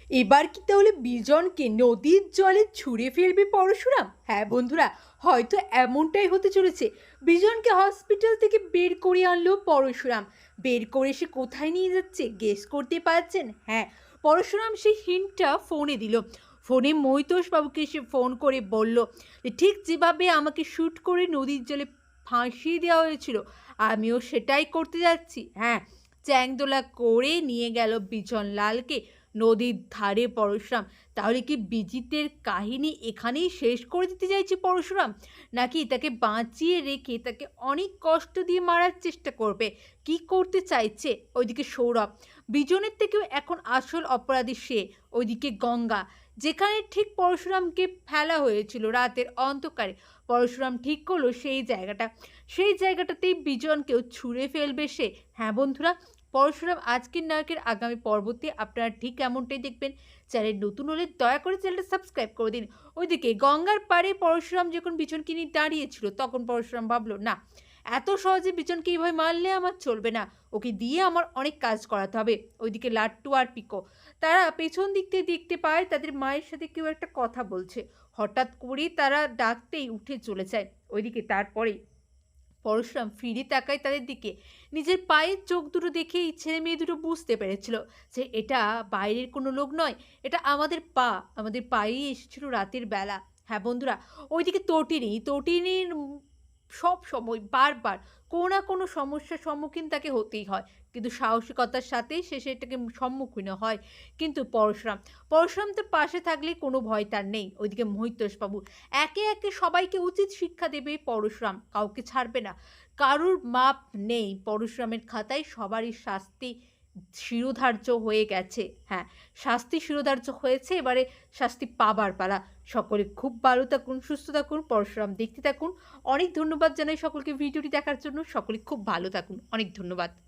এবার কি তাহলে বিজনকে নদীর জলে ছুঁড়ে ফেলবে পরশুরাম? হ্যাঁ বন্ধুরা, হয়তো এমনটাই হতে চলেছে। বিজনকে হসপিটাল থেকে বের করে আনলো পরশুরাম। বের করে সে কোথায় নিয়ে যাচ্ছে গেস করতে পারছেন? হ্যাঁ, পরশুরাম সেই হিন্টটা ফোনে দিল। ফোনে মৈতোষ বাবুকে সে ফোন করে বলল যে ঠিক যেভাবে আমাকে শ্যুট করে নদীর জলে ফাঁসিয়ে দেওয়া হয়েছিল, আমিও সেটাই করতে যাচ্ছি। হ্যাঁ, চ্যাংদোলা করে নিয়ে গেল বিজনলালকে নদীর ধারে পরশুরাম। তাহলে কি বিজিতের কাহিনী এখানেই শেষ করে দিতে চাইছে পরশুরাম, নাকি তাকে বাঁচিয়ে রেখে তাকে অনেক কষ্ট দিয়ে মারার চেষ্টা করবে? কি করতে চাইছে ওইদিকে সৌরভ? বিজনের থেকেও এখন আসল অপরাধী সে। ওইদিকে গঙ্গা, যেখানে ঠিক পরশুরামকে ফেলা হয়েছিল রাতের অন্ধকারে, পরশুরাম ঠিক করলো সেই জায়গাটাতেই বিজনকেও ছুঁড়ে ফেলবে সে। হ্যাঁ বন্ধুরা, পরশুরাম আজকের নায়কের আগামী পর্বতে আপনারা ঠিক এমনটাই দেখবেন। চ্যানেল নতুন হলে দয়া করে চ্যানেলটা সাবস্ক্রাইব করে দিন। ওইদিকে গঙ্গার পাড়ে পরশুরাম যখন বিজনকে নিয়ে দাঁড়িয়েছিল, তখন পরশুরাম ভাবলো, না, এত সহজে বিজনকে এইভাবে মারলে আমার চলবে না, ওকে দিয়ে আমার অনেক কাজ করাতে হবে। ওইদিকে লাট্টু আর পিকো, তারা পেছন দিক থেকে দেখতে পায় তাদের মায়ের সাথে কেউ একটা কথা বলছে। হঠাৎ করেই তারা ডাকতেই উঠে চলে যায়। ওইদিকে তারপরে পরশুরাম ফিরে তাকায় তাদের দিকে। নিজের পায়ের চোখ দুটো দেখে এই ছেলে মেয়ে দুটো বুঝতে পেরেছিল যে এটা বাইরের কোনো লোক নয়, এটা আমাদের পায়েই এসেছিল রাতের বেলা। হ্যাঁ বন্ধুরা, ওইদিকে তটিনীর সব সময় বারবার কোনো না কোনো সমস্যার সম্মুখীন তাকে হতেই হয়, কিন্তু সাহসিকতার সাথেই সে সেটাকে সম্মুখীন হয়। কিন্তু পরশুরাম তার পাশে থাকলে কোনো ভয় তার নেই। ওইদিকে মহিতোষবাবু একে একে সবাইকে উচিত শিক্ষা দেবে পরশুরাম, কাউকে ছাড়বে না। কারুর মাপ নেই পরশুরামের খাতায়, সবারই শাস্তি শিরোধার্য হয়ে গেছে। হ্যাঁ, শাস্তি শিরোধার্য হয়েছে, এবারে শাস্তি পাবার পালা। সকলে খুব ভালো থাকুন, সুস্থ থাকুন, পরশুরাম দেখতে থাকুন। অনেক ধন্যবাদ জানাই সকলকে ভিডিওটি দেখার জন্য। সকলে খুব ভালো থাকুন, অনেক ধন্যবাদ।